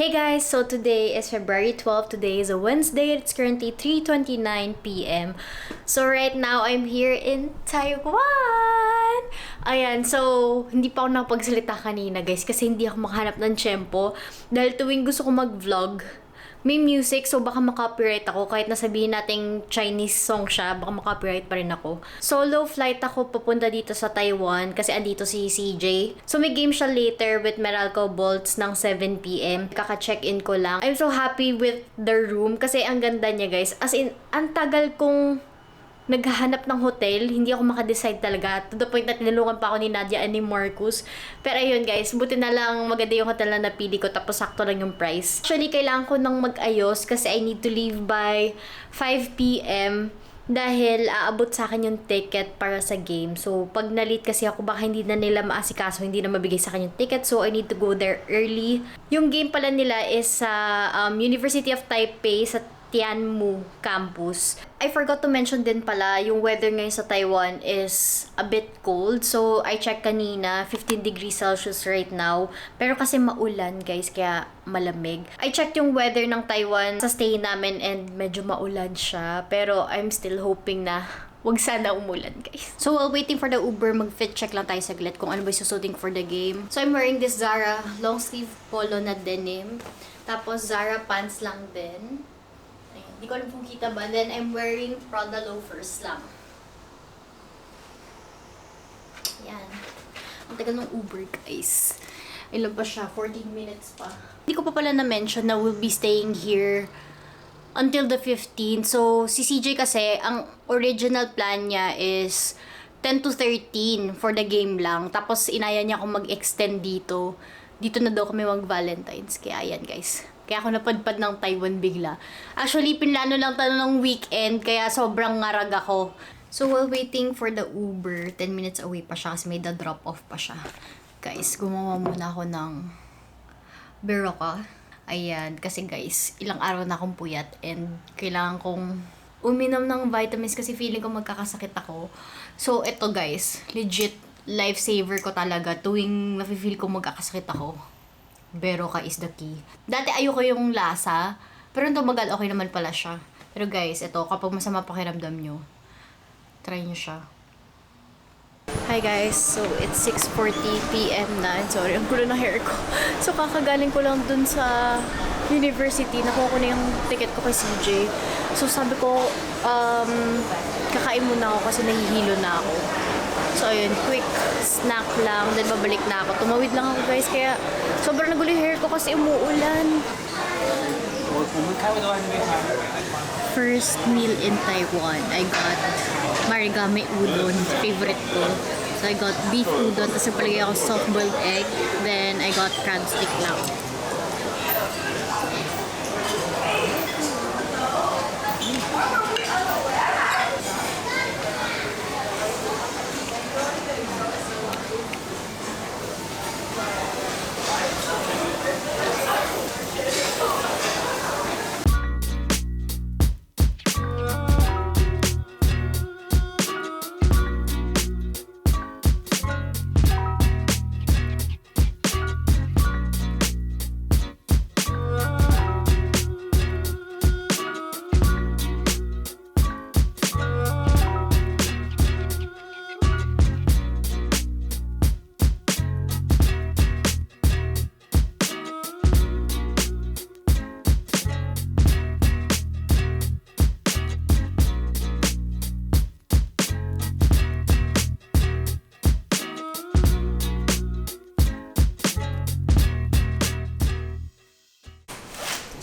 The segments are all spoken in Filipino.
Hey guys, so today is February 12. Today is a Wednesday. It's currently 3:29 p.m. So right now, I'm here in Taiwan! Ayan, so hindi pa ako nakapagsalita kanina guys kasi hindi ako makahanap ng tiyempo. Dahil tuwing gusto ko mag-vlog, may music, so baka makopyright ako. Kahit nasabihin nating Chinese song siya, baka makopyright pa rin ako. Solo flight ako papunta dito sa Taiwan kasi andito si CJ. So may game siya later with Meralco Bolts ng 7 p.m. Kaka-check-in ko lang. I'm so happy with the room kasi ang ganda niya guys. As in, ang tagal kong naghahanap ng hotel, hindi ako makadecide talaga. To the point na tinulungan pa ako ni Nadia and ni Marcus. Pero ayun guys, buti na lang maganda yung hotel na napili ko tapos sakto lang yung price. Actually, kailangan ko nang mag-ayos kasi I need to leave by 5 p.m. dahil aabot sa akin yung ticket para sa game. So, pag na-late kasi ako, baka hindi na nila maasikaso, hindi na mabigay sa akin yung ticket. So, I need to go there early. Yung game pala nila is sa University of Taipei sa Tianmu campus. I forgot to mention din pala, yung weather ngayon sa Taiwan is a bit cold. So, I checked kanina, 15 degrees Celsius right now. Pero kasi maulan guys, kaya malamig. I checked yung weather ng Taiwan sa stay namin and medyo maulan siya. Pero I'm still hoping na wag sana umulan guys. So, while waiting for the Uber, mag-fit check lang tayo saglit kung ano ba yung susuting for the game. So, I'm wearing this Zara long sleeve polo na denim. Tapos, Zara pants lang din. Hindi ko alam kung kita ba. Then, I'm wearing Prada loafers lang. Yan. Ang tagal ng Uber, guys. Ilan pa siya? 14 minutes pa. Hindi ko pa pala na-mention na we'll be staying here until the 15th. So, si CJ kasi, ang original plan niya is 10 to 13 for the game lang. Tapos, inaya niya akong mag-extend dito. Dito na daw kami mag-Valentine's. Kaya, ayan, guys. Kaya ako napadpad ng Taiwan bigla. Actually, pinlano lang tayo ng weekend, kaya sobrang ngarag ako. So, while waiting for the Uber, 10 minutes away pa siya kasi may drop off pa siya. Guys, gumawa muna ako ng Berocca. Ayan, kasi guys, ilang araw na akong puyat and kailangan kong uminom ng vitamins kasi feeling ko magkakasakit ako. So, eto guys, legit lifesaver ko talaga tuwing nafe-feel ko magkakasakit ako. Berocca is the key. Dati ayoko yung lasa, pero nung tumagal, okay naman pala siya. Pero guys, ito, kapag masama pakiramdam nyo, try nyo siya. Hi guys, so it's 6:40 p.m. na. Sorry, ang gulo na hair ko. So kakagaling ko lang dun sa university, nakuha ko na yung ticket ko kay CJ. So sabi ko, kakain muna ako kasi nahihilo na ako. So ayun, quick snack lang, then babalik na ako. Tumawid lang ako guys, kaya sobrang nagulo yung hair ko kasi umuulan. First meal in Taiwan, I got Marigame udon, favorite ko. So I got beef udon, tapos napalagay ako soft-boiled egg, then I got crab stick lang.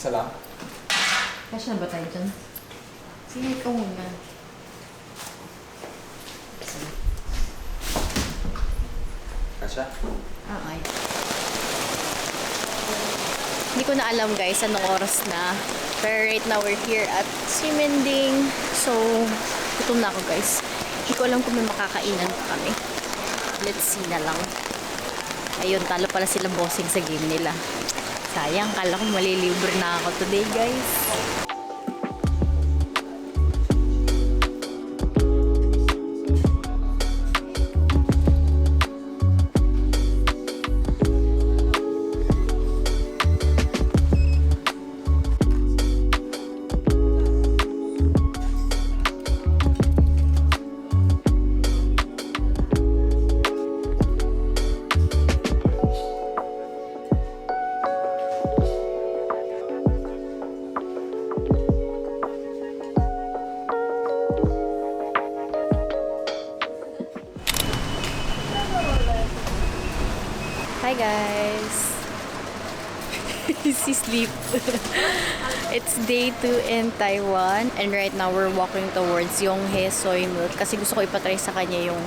Isa lang? Kasya na ba tayo dyan? Sige, ikaw muna. Kasya? Okay. Hindi ko na alam guys anong oras na. Pero right now we're here at Simending. So, gutom na ako guys. Hindi ko alam kung may makakainan pa kami. Let's see na lang. Ayun, talo pala sila bossing sa game nila. Sayang, kala ko malilibre na ako today guys. Hi guys! Si sleep. It's day 2 in Taiwan and right now we're walking towards Yonghe Soy Milk kasi gusto ko ipatry sa kanya yung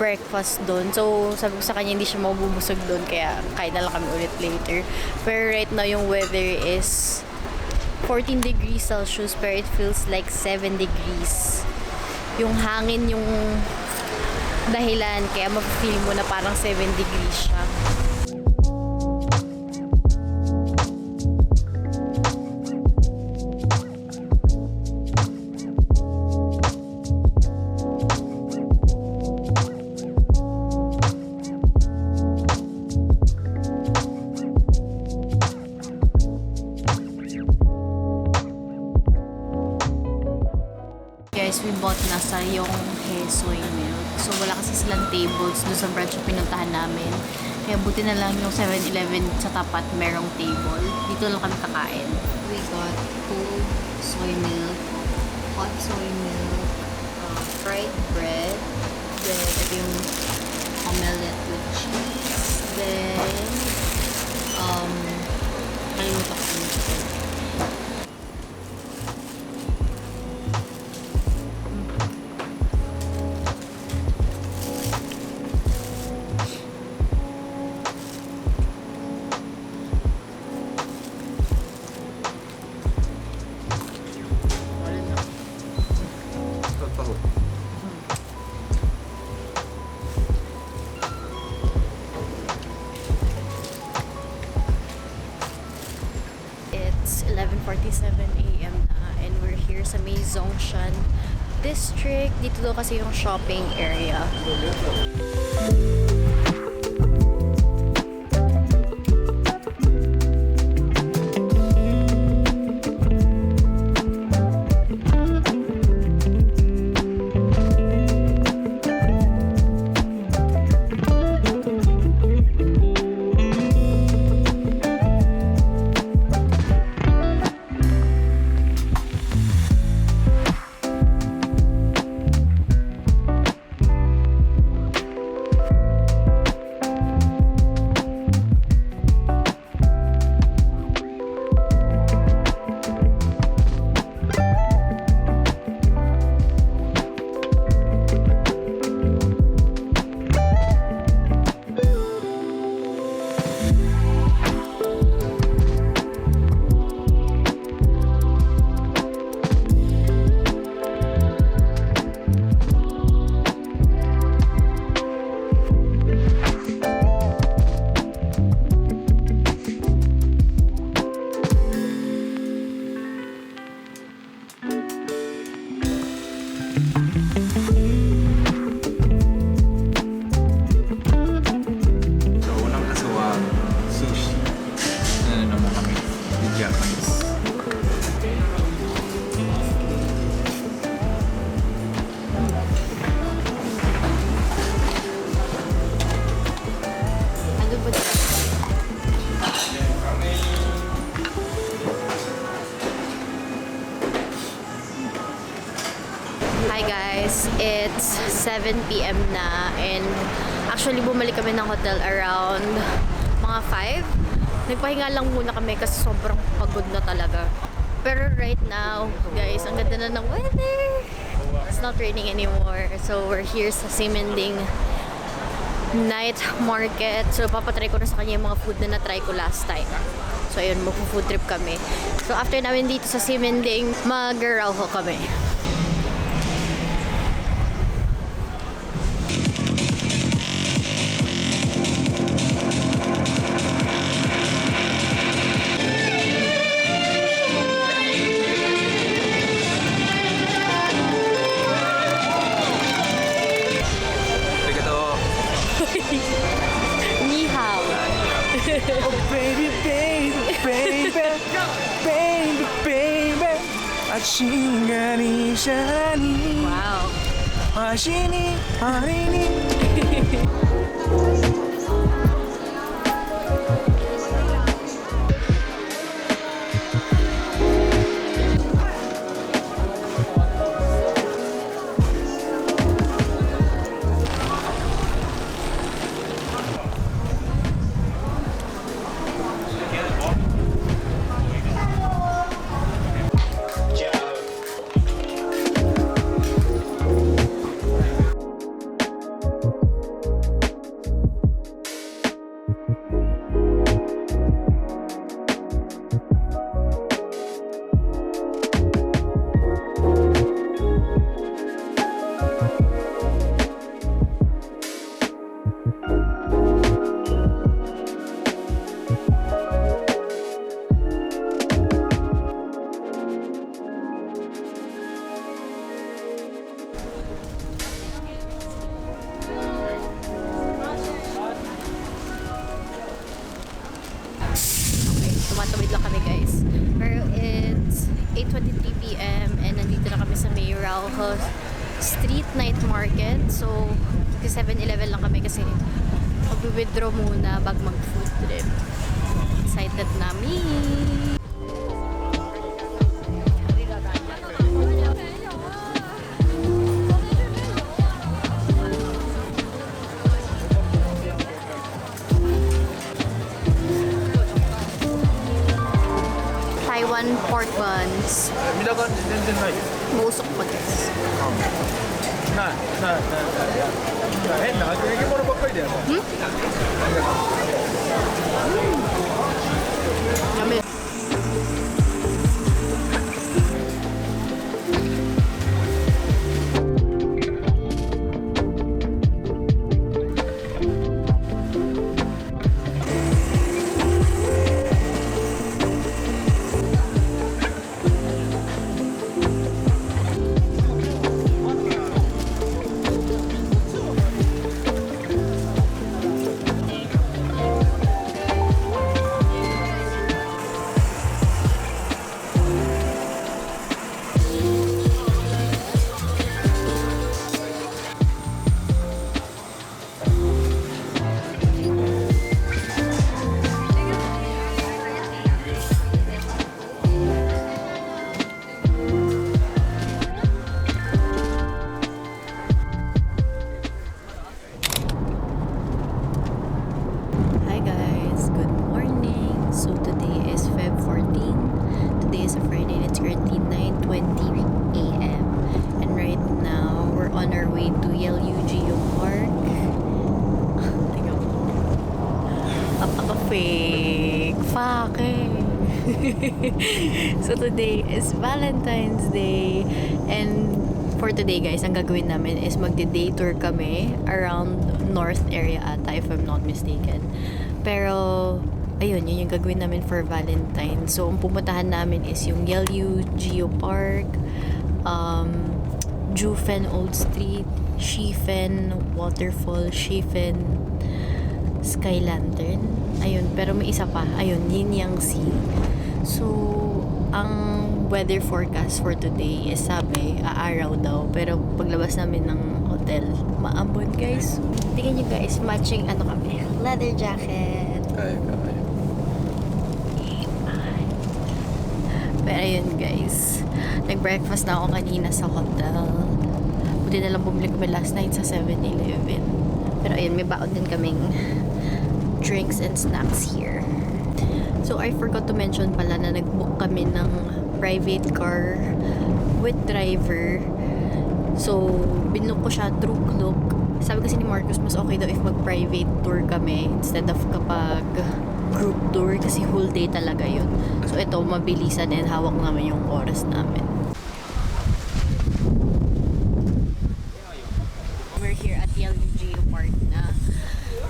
breakfast doon. So, sabi ko sa kanya hindi siya mabubusog doon kaya kain na lang kami ulit later. Pero right now yung weather is 14 degrees Celsius pero it feels like 7 degrees. Yung hangin yung dahilan kaya ma-feel mo na parang 7 degrees siya. Guys, we bought na sa Yonghe Soy Milk. So, wala kasi silang tables doon sa branch na pinuntahan namin. Kaya buti na lang yung 7-Eleven sa tapat merong table. Dito lang kami kakain. We got cold soy milk, hot soy milk, fried bread, then ito yung omelette with cheese, then kalimutan ko yung chicken. It's 11:47 a.m. na and we're here sa May Zongshan District. Dito daw kasi yung shopping area. Hi guys, it's 7 p.m. na and actually bumalik kami ng hotel around mga 5. Nagpahinga lang muna kami kasi sobrang pagod na talaga. Pero right now, guys, ang ganda na ng weather. It's not raining anymore. So we're here sa Simending night market. So papatry ko na sa kanya yung mga food na na-try ko last time. So ayun, mag-food trip kami. So after namin dito sa Simending, mag-rauho kami. Ni hao. Oh baby, baby, baby, baby, baby. 아침가니 샤니. Wow. 아시니 아리니. tumatawid lang kami guys. Pero it's 8:23 p.m. and nandito na kami sa May Rauho Street Night Market. So, 7-Eleven lang kami kasi mag-withdraw muna bago mag-food trip. Excited nami! Taiwan pork buns. 見た感じ全然ないよ Musok pa guys. ない変な揚げ物ばっかりだよ Yummy. Hi guys, good morning. So today is Feb 14. Today is a Friday and it's currently 9:20 a.m. And right now, we're on our way to Yelugio Park. Tingnan mo. Apaka-fake. Fuck eh. So today is Valentine's Day. And for today guys, ang gagawin namin is magde-day tour kami around North area ata if I'm not mistaken. Pero ayun, yun yung gagawin namin for Valentine. So ang pumuntahan namin is yung Yelugio Park, Jufen Old Street, Shifen Waterfall, Shifen Sky Lantern. Ayun, pero may isa pa. Ayun, Yin Yang Sea. So ang weather forecast for today is sabi, aaraw daw. Pero paglabas namin ng hotel, maambon guys. Tingnan nyo guys, matching ano kami, leather jacket. Pero ayun guys, nag-breakfast na ako kanina sa hotel. Buti na lang bumili kami last night sa 7-Eleven. Pero ayun, may baon din kaming drinks and snacks here. So I forgot to mention pala na nag-book kami ng private car with driver. So, binook ko siya through Klook. Sabi kasi ni Marcus, mas okay daw if mag-private tour kami instead of kapag group tour kasi whole day talaga yun. So, ito, mabilisan and hawak namin yung oras namin. We're here at Yelugio Park na.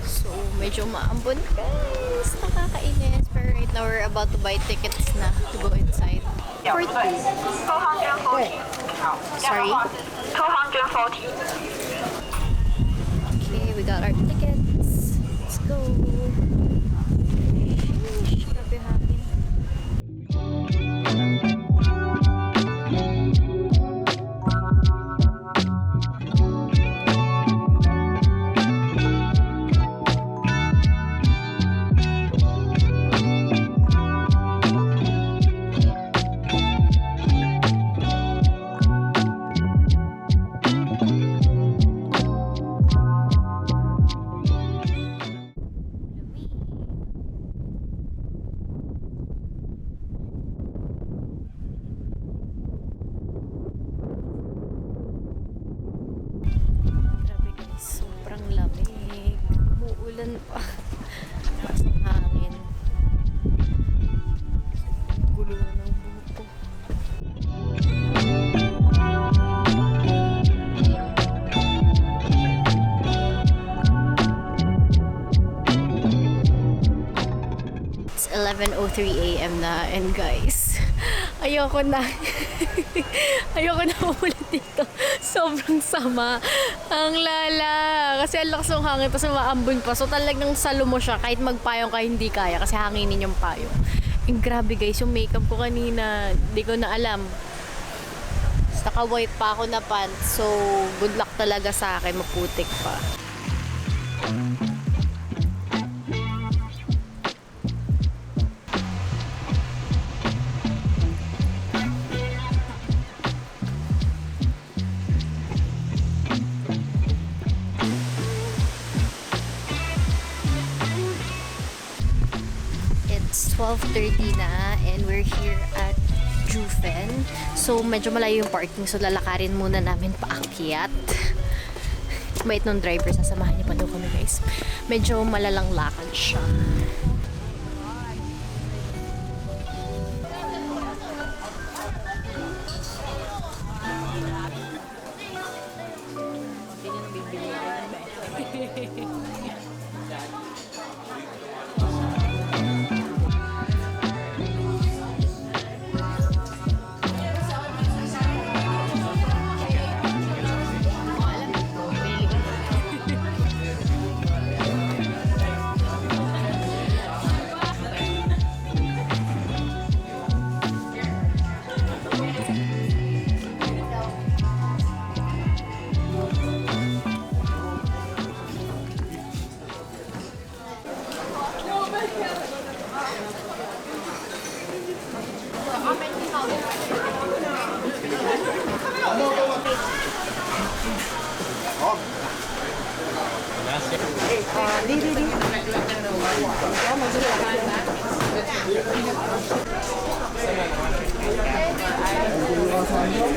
So, medyo maambon guys. Nakakainis. Pero right now, we're about to buy tickets na to go inside. For two. 240. Sorry? 240. Okay, we got our tickets. Let's go. Sheesh, grabe hangin. Grabe guys, sobrang lamig. Umuulan pa. Mas ng hangin. Gulo na ng buko. It's 11:03 a.m. na and guys, ayoko na. Ayoko na umulit dito. Sobrang sama. Ang lala. Kasi ang lakas ng hangin tapos maambon pa. So talagang salo mo siya kahit magpayong ka hindi kaya kasi hanginin yung payong. Grabe guys, yung makeup ko kanina, di ko na alam. Naka-white pa ako na pants, so good luck talaga sa akin, maputik pa. It's 12:30 na and we're here at Jufen. So, medyo malayo yung parking. So, lalakarin muna namin paakyat. Bait nung driver, sasamahan niya pa daw kami guys. Medyo malalang lakad siya.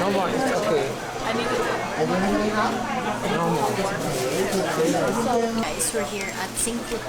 No more, it's okay. No more. Guys, we're here at Singput.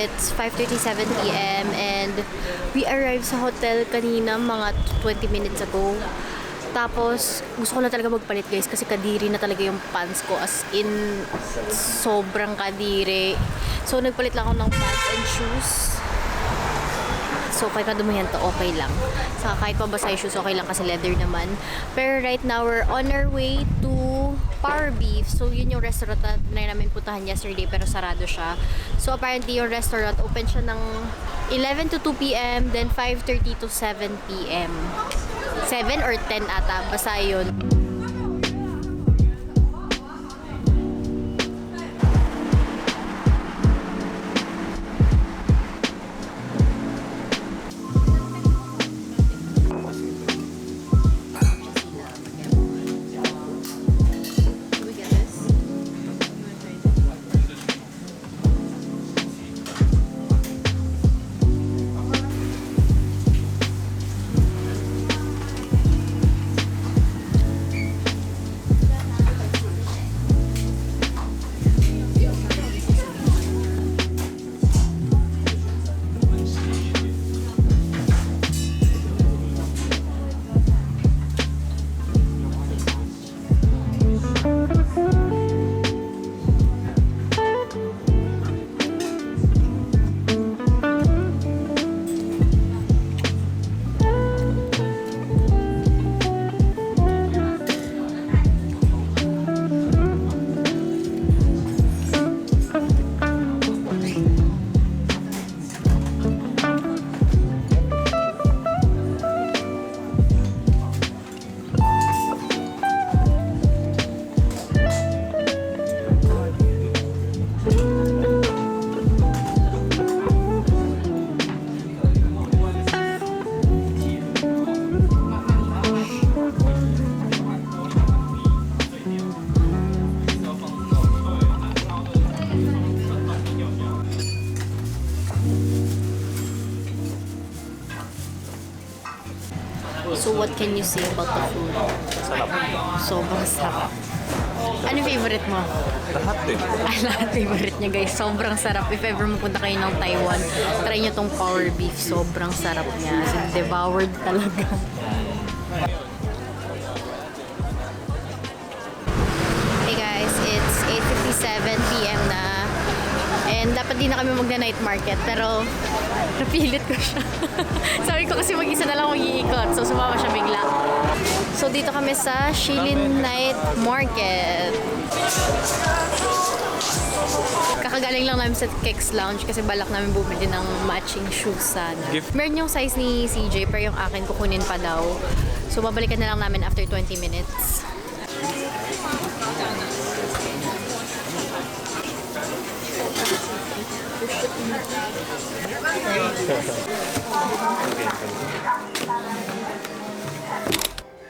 It's 5:37 p.m. and we arrived sa hotel kanina mga 20 minutes ago. Tapos, gusto ko na talaga magpalit guys kasi kadiri na talaga yung pants ko, as in sobrang kadiri. So, nagpalit lang ako ng pants and shoes. So, kahit na dumayan to, okay lang. Saka kahit mabasa yung shoes, okay lang kasi leather naman. Pero right now, we're on our way to Power Beef. So, yun yung restaurant na namin puntahan yesterday pero sarado siya. So, apparently yung restaurant open siya ng 11 to 2 p.m. then 5:30 to 7 p.m. 7 or 10 ata. Basta yun. So what can you say about the food? Sarap. Sobrang sarap. Ano favorite mo? Lahat din. Ay, lahat favorite niya guys. Sobrang sarap. If ever mapunta kayo ng Taiwan, try nyo tong power beef. Sobrang sarap niya. As in, devoured talaga. Hey guys, it's 8:57 p.m. na. And dapat di na kami magna-night market. Pero, napilit ko siya. Sabi ko kasi mag-isa na lang mag-iikot. So, sumama siya bigla. So, dito kami sa Shilin Night Market. Kakagaling lang namin sa Kicks Lounge kasi balak namin bumili ng matching shoes sana. Meron yung size ni CJ pero yung akin kukunin pa daw. So, babalikan na lang namin after 20 minutes.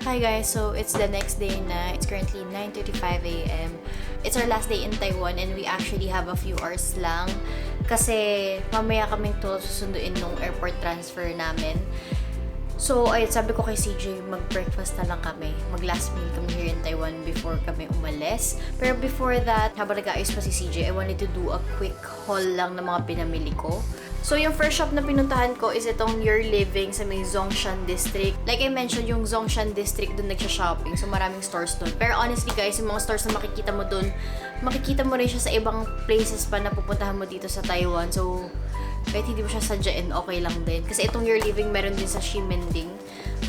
Hi guys, so it's the next day na. It's currently 9:35 a.m. It's our last day in Taiwan and we actually have a few hours lang kasi mamaya kaming 12 susunduin nung airport transfer namin. So, ay, sabi ko kay CJ, mag-breakfast na lang kami. Mag-last meal kami here in Taiwan before kami umalis. Pero before that, habang nag-aayos pa si CJ, I wanted to do a quick haul lang ng mga pinamili ko. So, yung first shop na pinuntahan ko is itong Your Living sa may Zhongshan District. Like I mentioned, yung Zhongshan District doon nagsha-shopping. So, maraming stores doon. Pero honestly guys, yung mga stores na makikita mo doon, makikita mo rin siya sa ibang places pa na pupuntahan mo dito sa Taiwan. So, kahit hindi mo siya sadyain, okay lang din. Kasi itong Your Living meron din sa Ximending.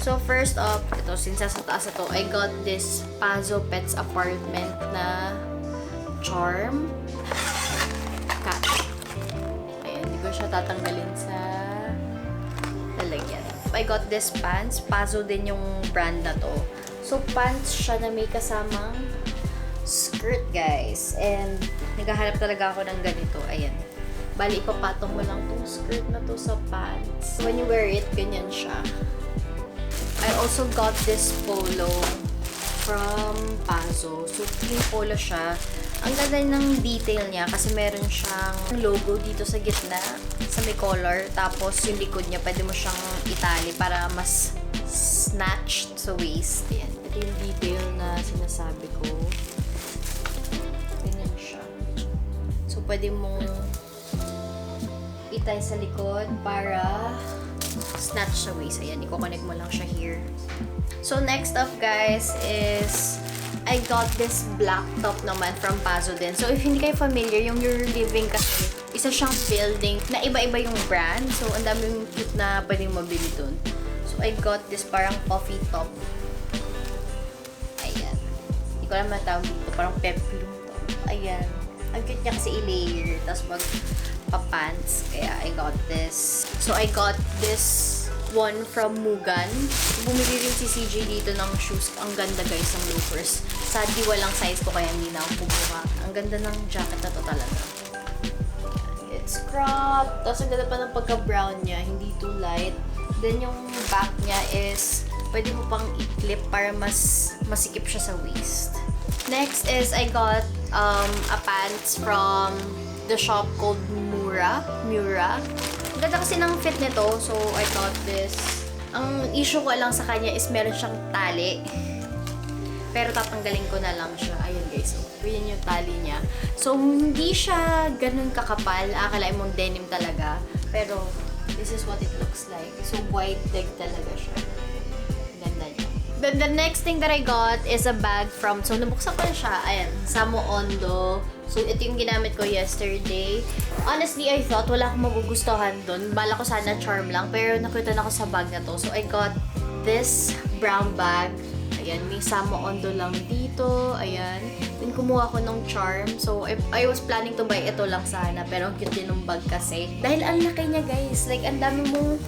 So, first up, ito, since sa taas ito, I got this Pazo Pets Apartment na charm. Cat. Ayan, hindi ko siya tatanggalin sa lalagyan. I got this pants. Pazo din yung brand na to. So, pants siya na may kasamang skirt, guys. And, naghahanap talaga ako ng ganito. Ayan. Bali, ipapatong mo lang tong skirt na to sa pants. When you wear it, ganyan siya. I also got this polo from Pazo. So, clean polo siya. Ang ganda ng detail niya kasi meron siyang logo dito sa gitna, sa may collar. Tapos, yung likod niya, pwede mo siyang itali para mas snatched sa waist. Yan. Ito yung detail na sinasabi ko. Ganyan siya. So, pwede mong itay sa likod para snatch sa waist. Ayan, i-connect mo lang siya here. So, next up guys is I got this black top naman from Pazo din. So, if hindi kayo familiar, yung Your Living kasi isa siyang building na iba-iba yung brand. So, ang daming cute na pwedeng mabili dun. So, I got this parang puffy top. Ayan. Hindi ko alam matawag dito. Parang peplum top. Ayan. Ang cute niya kasi i-layer. Tapos pants, kaya I got this. So, I got this one from Mugan. Bumili rin si CJ dito ng shoes. Ang ganda guys, ng loafers. Sadly, walang size ko kaya hindi na ako bumuka. Ang ganda ng jacket na to talaga. It's cropped. Tapos ang ganda pa ng pagka-brown niya. Hindi too light. Then yung back niya is pwede mo pang i-clip para mas masikip siya sa waist. Next is I got a pants from the shop called Mura. Ang ganda kasi ng fit nito, so I got this. Ang issue ko lang sa kanya is meron siyang tali. Pero tatanggalin ko na lang siya. Ayan guys, so yun yung tali niya. So hindi siya ganun kakapal. Akalain mong denim talaga. Pero this is what it looks like. So wide leg talaga siya. Ganda niya. Then the next thing that I got is a bag from, so nabuksan ko na siya. Ayan, Samo Ondo. So, ito yung ginamit ko yesterday. Honestly, I thought wala akong magugustuhan dun. Bala ko sana charm lang. Pero nakita na ako sa bag na to. So, I got this brown bag. Ayan, may Samo Ondo lang dito. Ayan. Then, kumuha ko ng charm. So, I was planning to buy ito lang sana. Pero, ang cute din ng bag kasi. Dahil ang laki niya, guys. Like, ang dami mong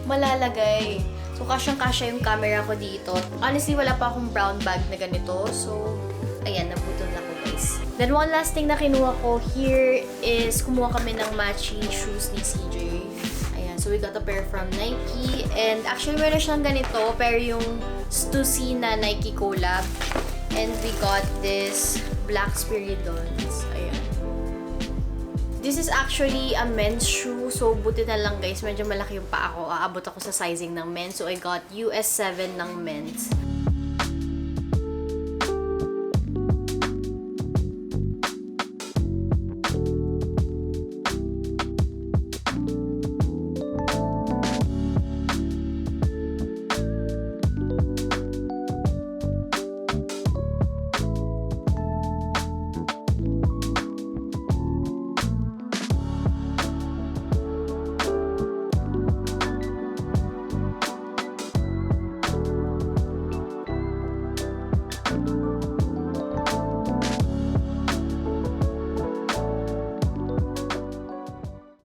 malalagay. So, kasyang-kasya yung camera ko dito. Honestly, wala pa akong brown bag na ganito. So, ayan, naputol na ko guys. Then one last thing na kinuha ko here is kumuha kami ng matching shoes ni CJ. Ayan, so we got a pair from Nike. And actually, meron siyang ganito, pero yung Stussy na Nike collab. And we got this black Spiridons. Ayan. This is actually a men's shoe. So, buti na lang guys, medyo malaki yung paa ko. Aabot ako sa sizing ng men. So, I got US 7 ng men's.